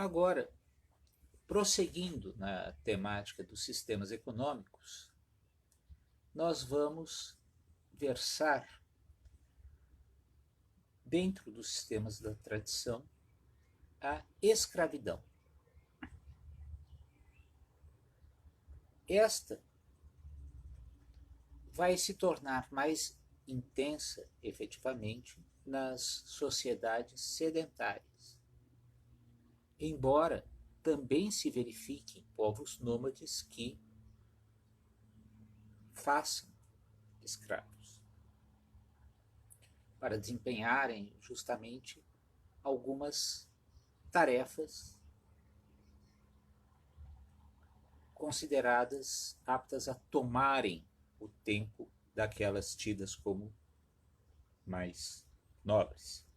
Agora, prosseguindo na temática dos sistemas econômicos, nós vamos versar dentro dos sistemas da tradição a escravidão. Esta vai se tornar mais intensa, efetivamente, nas sociedades sedentárias, embora também se verifiquem povos nômades que façam escravos para desempenharem justamente algumas tarefas consideradas aptas a tomarem o tempo daquelas tidas como mais nobres.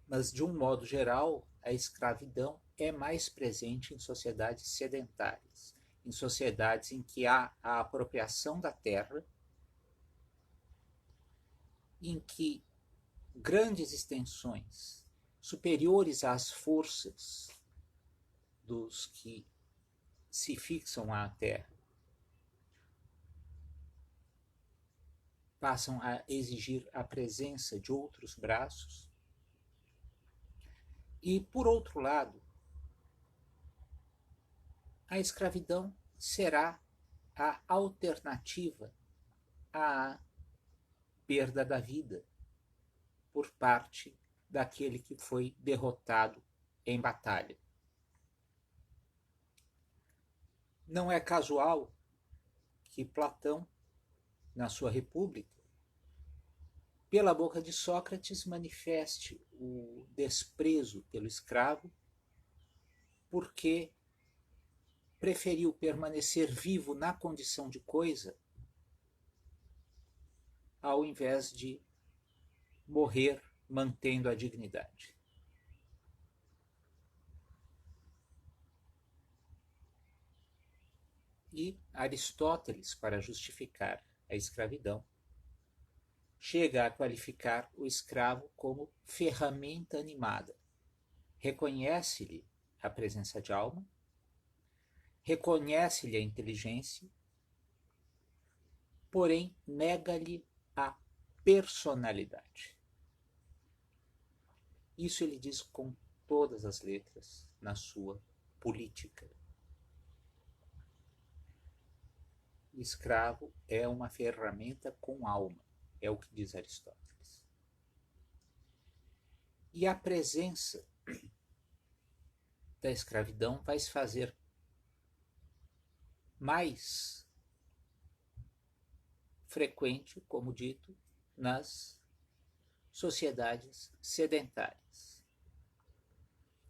Mas, de um modo geral, a escravidão é mais presente em sociedades sedentárias, em sociedades em que há a apropriação da terra, em que grandes extensões, superiores às forças dos que se fixam à terra, passam a exigir a presença de outros braços. E, por outro lado, a escravidão será a alternativa à perda da vida por parte daquele que foi derrotado em batalha. Não é casual que Platão, na sua República, pela boca de Sócrates, manifeste o desprezo pelo escravo, porque preferiu permanecer vivo na condição de coisa ao invés de morrer mantendo a dignidade. E Aristóteles, para justificar a escravidão, chega a qualificar o escravo como ferramenta animada. Reconhece-lhe a presença de alma, reconhece-lhe a inteligência, porém nega-lhe a personalidade. Isso ele diz com todas as letras na sua Política. O escravo é uma ferramenta com alma, é o que diz Aristóteles. E a presença da escravidão vai se fazer mais frequente, como dito, nas sociedades sedentárias.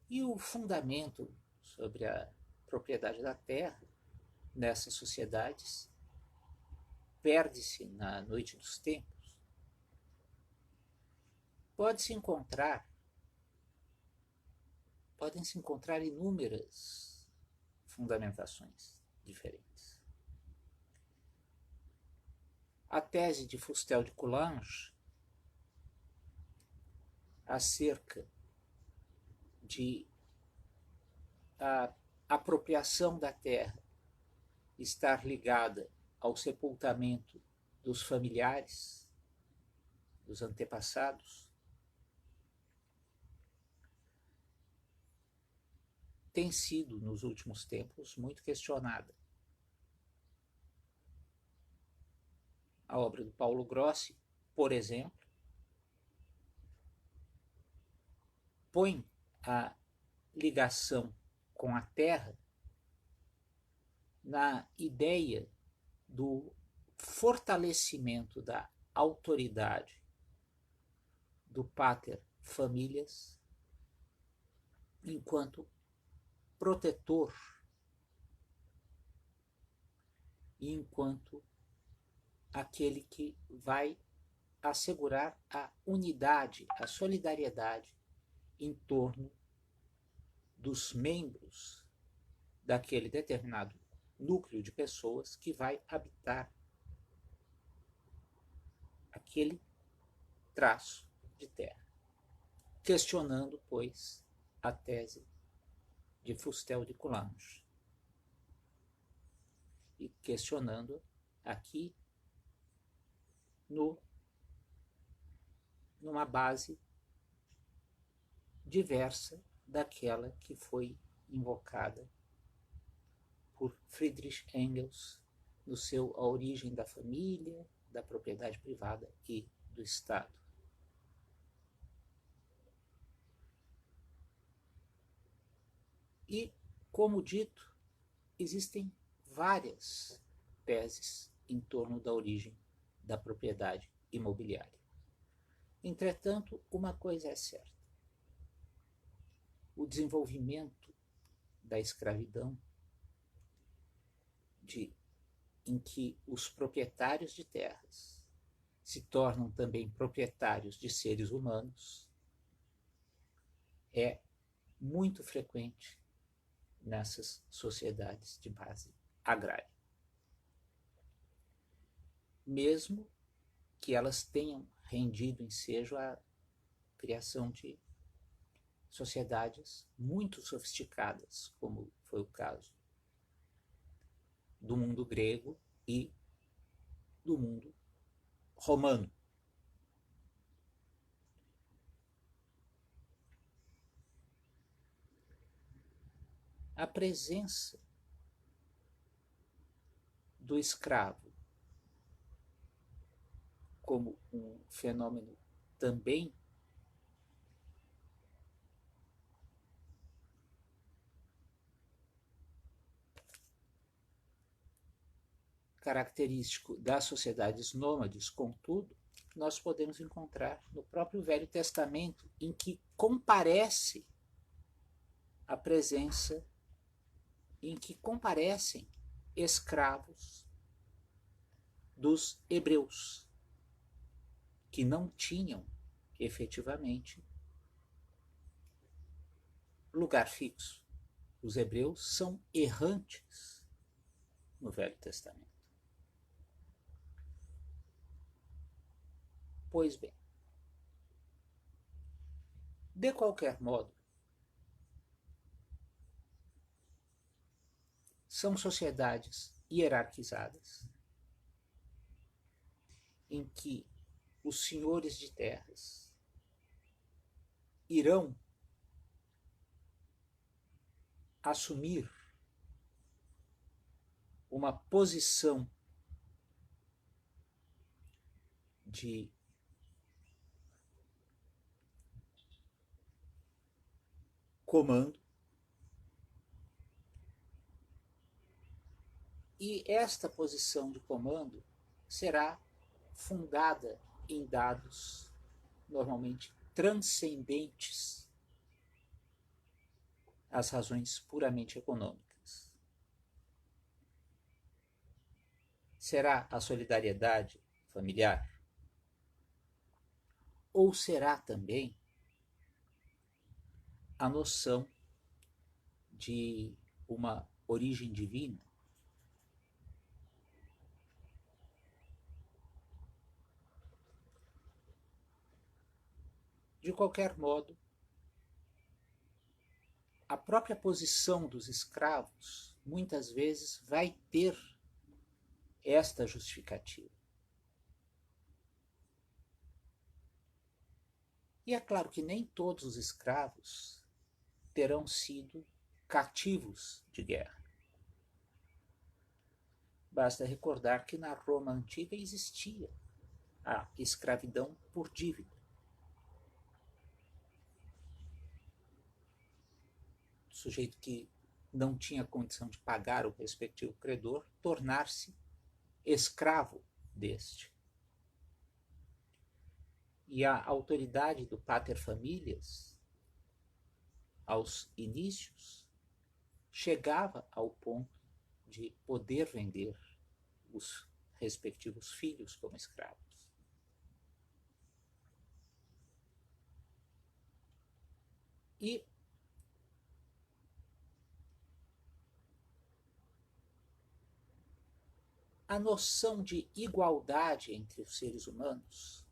E o fundamento sobre a propriedade da terra nessas sociedades perde-se na noite dos tempos. Podem-se encontrar inúmeras fundamentações diferentes. A tese de Fustel de Coulanges acerca de a apropriação da terra estar ligada ao sepultamento dos familiares, dos antepassados, tem sido, nos últimos tempos, muito questionada. A obra do Paulo Grossi, por exemplo, põe a ligação com a terra na ideia do fortalecimento da autoridade do pater familias enquanto protetor e enquanto aquele que vai assegurar a unidade, a solidariedade em torno dos membros daquele determinado núcleo de pessoas que vai habitar aquele traço de terra. Questionando, pois, a tese de Fustel de Coulanges e questionando aqui numa base diversa daquela que foi invocada por Friedrich Engels no seu A Origem da Família, da Propriedade Privada e do Estado. E, como dito, existem várias teses em torno da origem da propriedade imobiliária. Entretanto, uma coisa é certa: o desenvolvimento da escravidão, em que os proprietários de terras se tornam também proprietários de seres humanos, é muito frequente nessas sociedades de base agrária. Mesmo que elas tenham rendido ensejo à criação de sociedades muito sofisticadas, como foi o caso do mundo grego e do mundo romano. A presença do escravo como um fenômeno também característico das sociedades nômades, contudo, nós podemos encontrar no próprio Velho Testamento, em que comparece a presença, em que comparecem escravos dos hebreus, que não tinham efetivamente lugar fixo. Os hebreus são errantes no Velho Testamento. Pois bem, de qualquer modo, são sociedades hierarquizadas em que os senhores de terras irão assumir uma posição de comando, e esta posição de comando será fundada em dados normalmente transcendentes às razões puramente econômicas. Será a solidariedade familiar? Ou será também a noção de uma origem divina? De qualquer modo, a própria posição dos escravos muitas vezes vai ter esta justificativa. E é claro que nem todos os escravos terão sido cativos de guerra. Basta recordar que na Roma antiga existia a escravidão por dívida. O sujeito que não tinha condição de pagar o respectivo credor tornar-se escravo deste. E a autoridade do pater familias, aos inícios, chegava ao ponto de poder vender os respectivos filhos como escravos. E a noção de igualdade entre os seres humanos,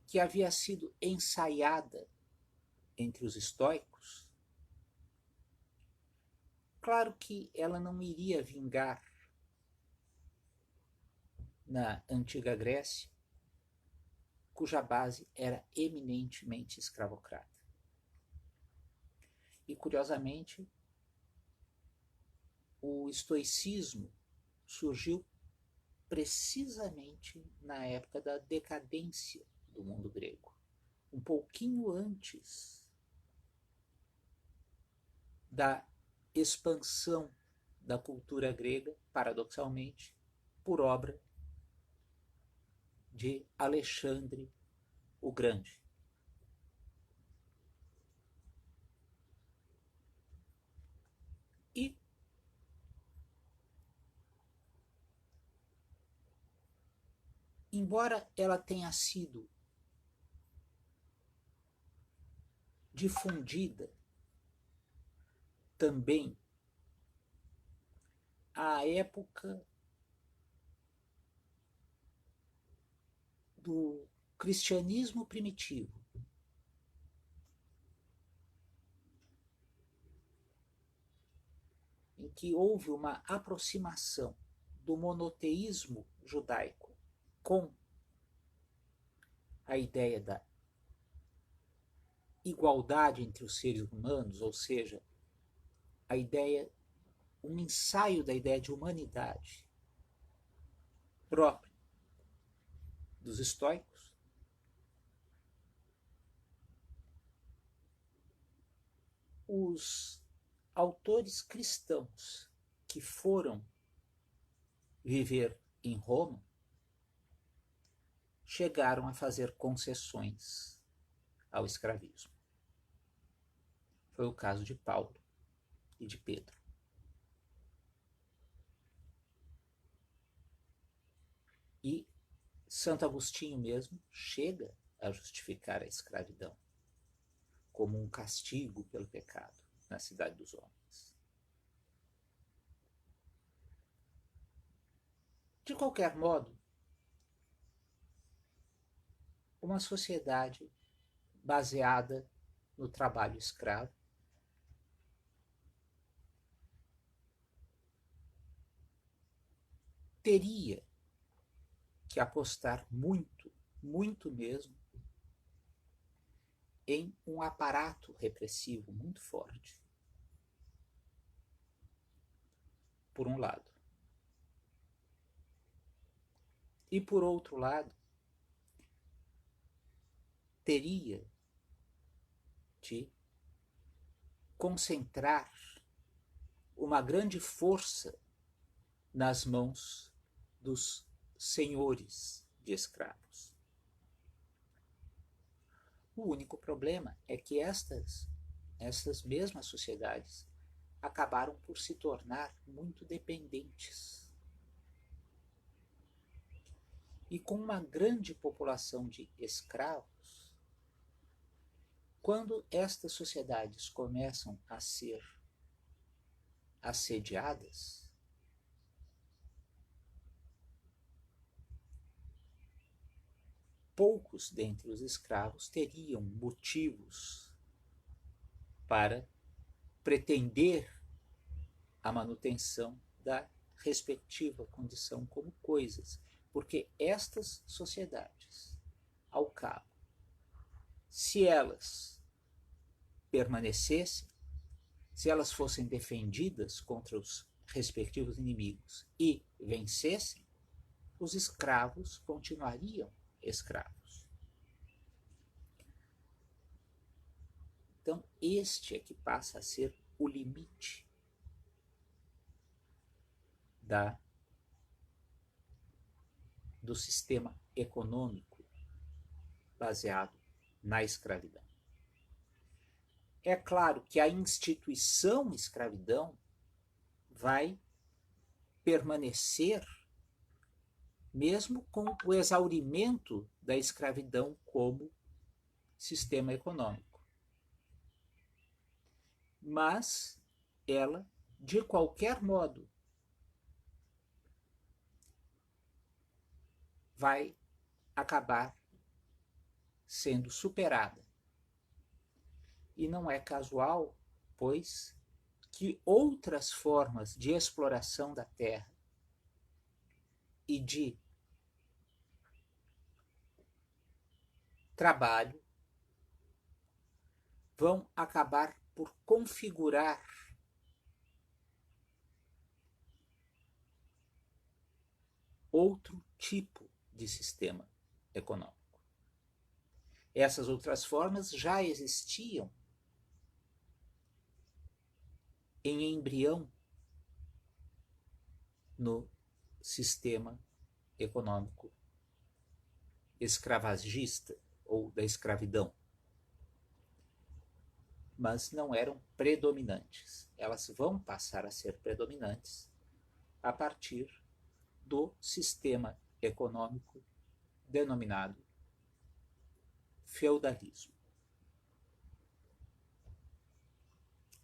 que havia sido ensaiada entre os estoicos, claro que ela não iria vingar na antiga Grécia, cuja base era eminentemente escravocrata. E, curiosamente, o estoicismo surgiu precisamente na época da decadência do mundo grego, um pouquinho antes da expansão da cultura grega, paradoxalmente, por obra de Alexandre o Grande. E embora ela tenha sido difundida também à época do cristianismo primitivo, em que houve uma aproximação do monoteísmo judaico com a ideia da igualdade entre os seres humanos, ou seja, a ideia, um ensaio da ideia de humanidade própria dos estoicos, os autores cristãos que foram viver em Roma chegaram a fazer concessões ao escravismo. Foi o caso de Paulo e de Pedro. E Santo Agostinho mesmo chega a justificar a escravidão como um castigo pelo pecado na cidade dos homens. De qualquer modo, uma sociedade baseada no trabalho escravo teria que apostar muito, muito mesmo, em um aparato repressivo muito forte. Por um lado. E por outro lado, teria de concentrar uma grande força nas mãos dos senhores de escravos. O único problema é que estas mesmas sociedades acabaram por se tornar muito dependentes. E com uma grande população de escravos, quando estas sociedades começam a ser assediadas, poucos dentre os escravos teriam motivos para pretender a manutenção da respectiva condição como coisas, porque estas sociedades, ao cabo, se elas permanecessem, se elas fossem defendidas contra os respectivos inimigos e vencessem, os escravos continuariam escravos. Então, este é que passa a ser o limite do sistema econômico baseado na escravidão. É claro que a instituição escravidão vai permanecer mesmo com o exaurimento da escravidão como sistema econômico. Mas ela, de qualquer modo, vai acabar sendo superada E não é casual, pois, que outras formas de exploração da terra e de trabalho vão acabar por configurar outro tipo de sistema econômico. Essas outras formas já existiam em embrião no sistema econômico escravagista ou da escravidão, mas não eram predominantes. Elas vão passar a ser predominantes a partir do sistema econômico denominado feudalismo.